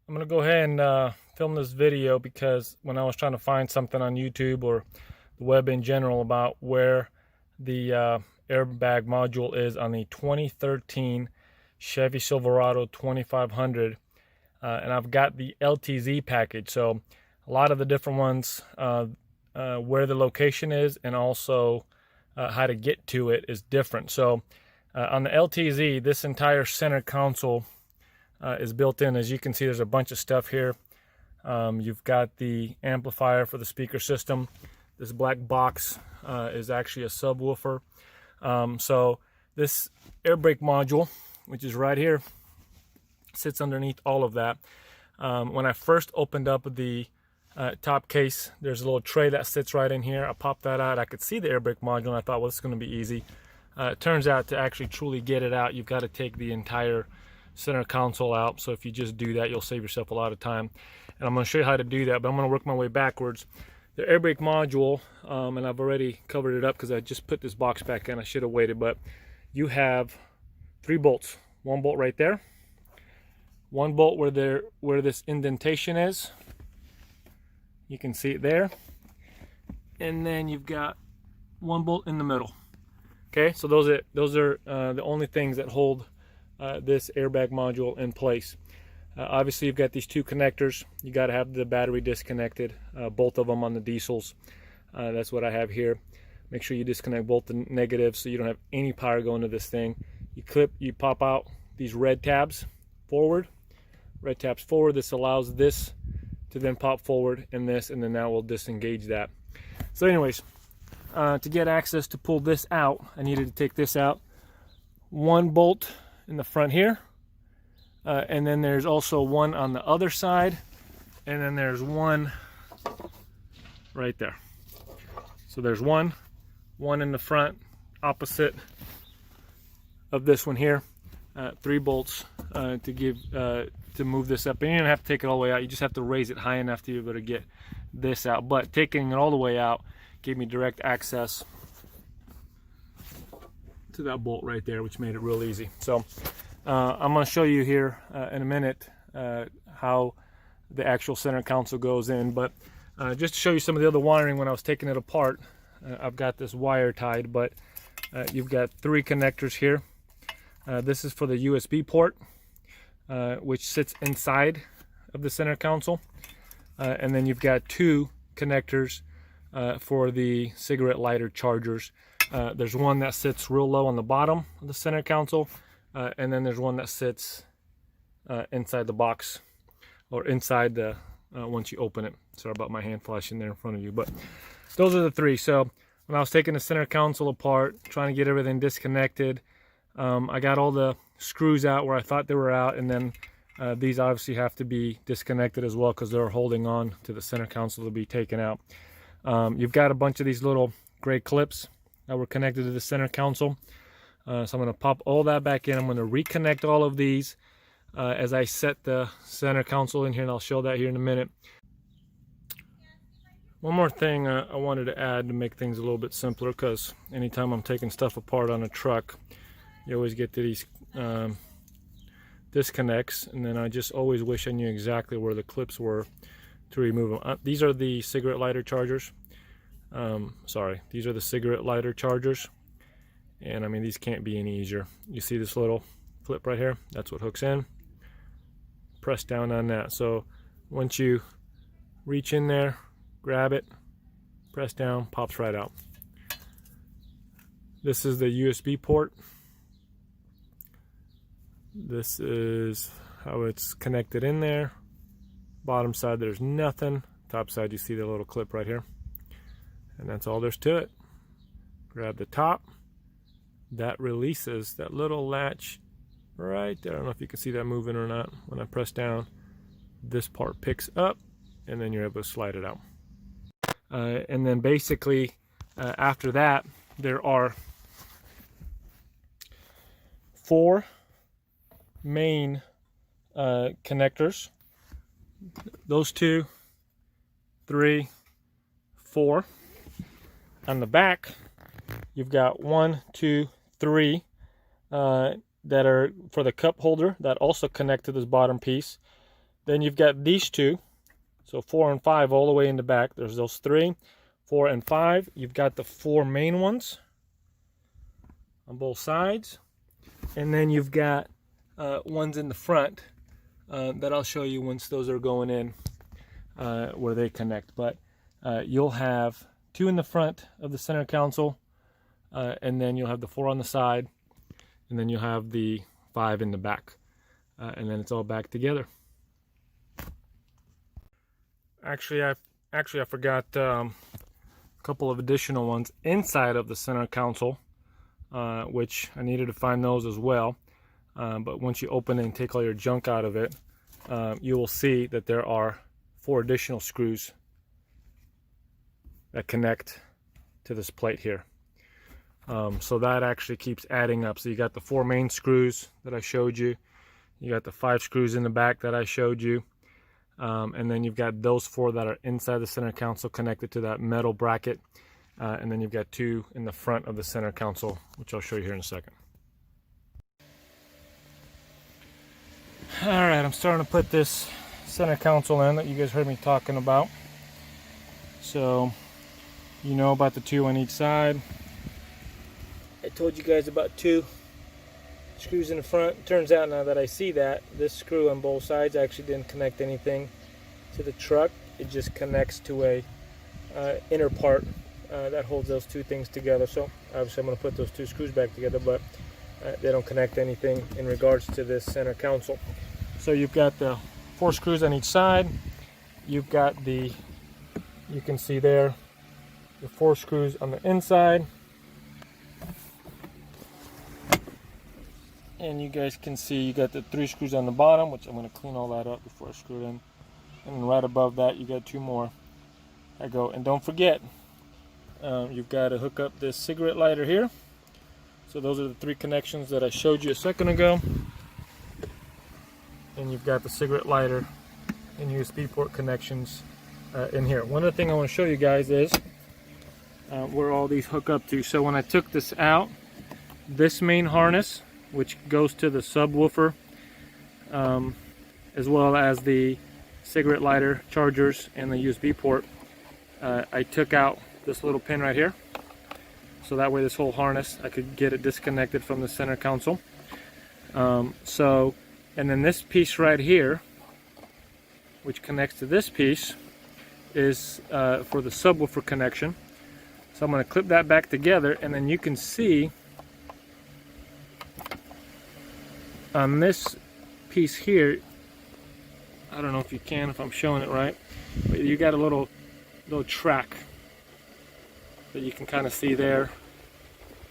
I'm going to go ahead and film this video because when I was trying to find something on YouTube or the web in general about where the airbag module is on the 2013 Chevy Silverado 2500, and I've got the LTZ package, so a lot of the different ones, where the location is and also how to get to it is different. So on the LTZ, this entire center console is built in. As you can see, there's a bunch of stuff here. You've got the amplifier for the speaker system. This black box is actually a subwoofer. So this air brake module, which is right here, sits underneath all of that. When I first opened up the top case, there's a little tray that sits right in here. I popped that out. I could see the air brake module, and I thought, well, this is going to be easy. It turns out to actually truly get it out, you've got to take the entire center console out. So if you just do that, you'll save yourself a lot of time. And I'm going to show you how to do that, but I'm going to work my way backwards. The air brake module, and I've already covered it up because I just put this box back in. I should have waited, but you have 3 bolts. 1 bolt right there, 1 bolt where this indentation is. You can see it there. And then you've got 1 bolt in the middle. Okay, so those are the only things that hold this airbag module in place. Obviously, you've got these 2 connectors. You got to have the battery disconnected, both of them on the diesels. That's what I have here. Make sure you disconnect both the negatives so you don't have any power going to this thing. You pop out these red tabs forward. Red tabs forward. This allows this to then pop forward, and this, and then now we'll disengage that. So anyways, to get access to pull this out, I needed to take this out. 1 bolt in the front here, and then there's also 1 on the other side, and then there's 1 right there. So there's 1 in the front opposite of this one here. 3 bolts to move this up, and you don't have to take it all the way out. You just have to raise it high enough to be able to get this out. But taking it all the way out gave me direct access to that bolt right there, which made it real easy. So I'm going to show you here in a minute how the actual center console goes in. But just to show you some of the other wiring when I was taking it apart, I've got this wire tied, but you've got 3 connectors here. This is for the USB port, which sits inside of the center console. And then you've got 2 connectors for the cigarette lighter chargers. There's one that sits real low on the bottom of the center console, and then there's one that sits inside the box, or inside the once you open it. Sorry about my hand flashing there in front of you, but those are the 3. So when I was taking the center console apart, trying to get everything disconnected, I got all the screws out where I thought they were out, and then these obviously have to be disconnected as well because they're holding on to the center console to be taken out. You've got a bunch of these little gray clips that were connected to the center console. So I'm going to pop all that back in. I'm going to reconnect all of these as I set the center console in here, and I'll show that here in a minute. One more thing I wanted to add to make things a little bit simpler, because anytime I'm taking stuff apart on a truck, you always get to these disconnects, and then I just always wish I knew exactly where the clips were to remove them. These are the cigarette lighter chargers. These are the cigarette lighter chargers, and I mean, these can't be any easier. You see this little clip right here? That's what hooks in. Press down on that. So once you reach in there, grab it, press down, pops right out. This is the USB port. This is how it's connected in there. Bottom side, there's nothing. Top side, you see the little clip right here. And that's all there's to it. Grab the top. That releases that little latch right there. I don't know if you can see that moving or not. When I press down, this part picks up, and then you're able to slide it out. And then basically, after that, there are 4 main connectors. Those 2, 3, 4. On the back, you've got 1, 2, 3 that are for the cup holder that also connect to this bottom piece. Then you've got these two, so 4 and 5 all the way in the back. There's those 3, 4 and 5. You've got the 4 main ones on both sides, and then you've got ones in the front that I'll show you once those are going in, where they connect. But you'll have 2 in the front of the center console, and then you'll have the 4 on the side, and then you'll have the 5 in the back, and then it's all back together. Actually, I forgot a couple of additional ones inside of the center console, which I needed to find those as well. But once you open it and take all your junk out of it, you will see that there are 4 additional screws that connect to this plate here. So that actually keeps adding up. So you got the 4 main screws that I showed you. You got the 5 screws in the back that I showed you. And then you've got those 4 that are inside the center console connected to that metal bracket. And then you've got 2 in the front of the center console, which I'll show you here in a second. Alright, I'm starting to put this center console in that you guys heard me talking about. So, you know about the 2 on each side. I told you guys about 2 screws in the front. Turns out now that I see that, this screw on both sides actually didn't connect anything to the truck. It just connects to a inner part that holds those 2 things together. So obviously I'm going to put those 2 screws back together, but they don't connect anything in regards to this center console. So you've got the 4 screws on each side. You've got the, you can see there, the 4 screws on the inside. And you guys can see you got the 3 screws on the bottom, which I'm going to clean all that up before I screw it in. And then right above that you got 2 more that go. And don't forget, you've got to hook up this cigarette lighter here. So those are the 3 connections that I showed you a second ago. And you've got the cigarette lighter and USB port connections in here. One other thing I want to show you guys is where all these hook up to. So when I took this out, this main harness, which goes to the subwoofer, as well as the cigarette lighter, chargers, and the USB port, I took out this little pin right here. So that way this whole harness, I could get it disconnected from the center console. And then this piece right here, which connects to this piece, is for the subwoofer connection. So I'm going to clip that back together, and then you can see on this piece here, I don't know if you can, if I'm showing it right, but you got a little track that you can kind of see there,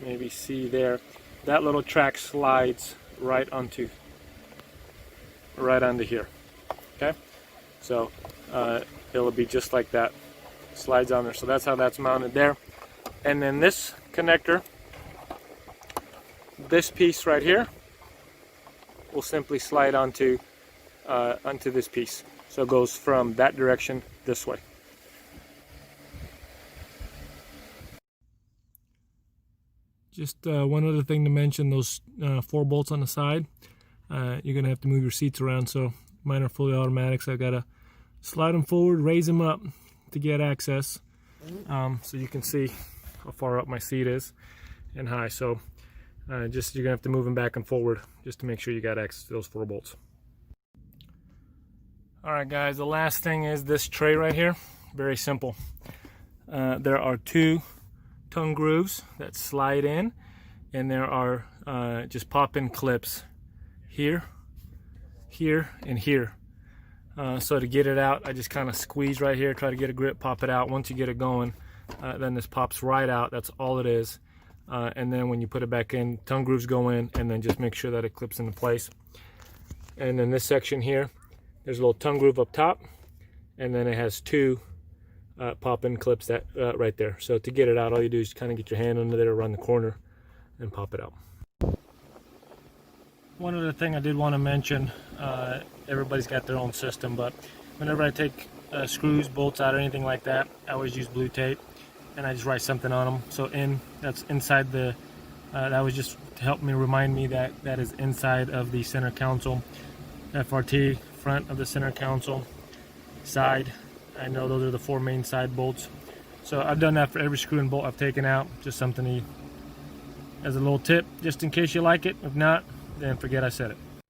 maybe see there. That little track slides right onto here. Okay, so it'll be just like that, slides on there. So that's how that's mounted there. And then this connector, this piece right here, will simply slide onto this piece. So it goes from that direction this way. Just one other thing to mention, those 4 bolts on the side, you're going to have to move your seats around. So mine are fully automatics. I've got to slide them forward, raise them up to get access. So you can see how far up my seat is and high. So just you're going to have to move them back and forward just to make sure you got access to those 4 bolts. Alright guys, the last thing is this tray right here. Very simple. There are 2 tongue grooves that slide in, and there are just pop-in clips here, here, and here. So to get it out, I just kind of squeeze right here, try to get a grip, pop it out. Once you get it going, then this pops right out. That's all it is. And then when you put it back in, tongue grooves go in, and then just make sure that it clips into place. And then this section here, there's a little tongue groove up top, and then it has 2 pop-in clips that right there. So to get it out, all you do is kind of get your hand under there around the corner and pop it out. One other thing I did want to mention, everybody's got their own system, but whenever I take screws, bolts out, or anything like that, I always use blue tape, and I just write something on them. So that's inside the, that was just to help me remind me that that is inside of the center console. FRT front of the center console side. I know those are the 4 main side bolts. So I've done that for every screw and bolt I've taken out. Just something as a little tip, just in case you like it. If not, then forget I said it.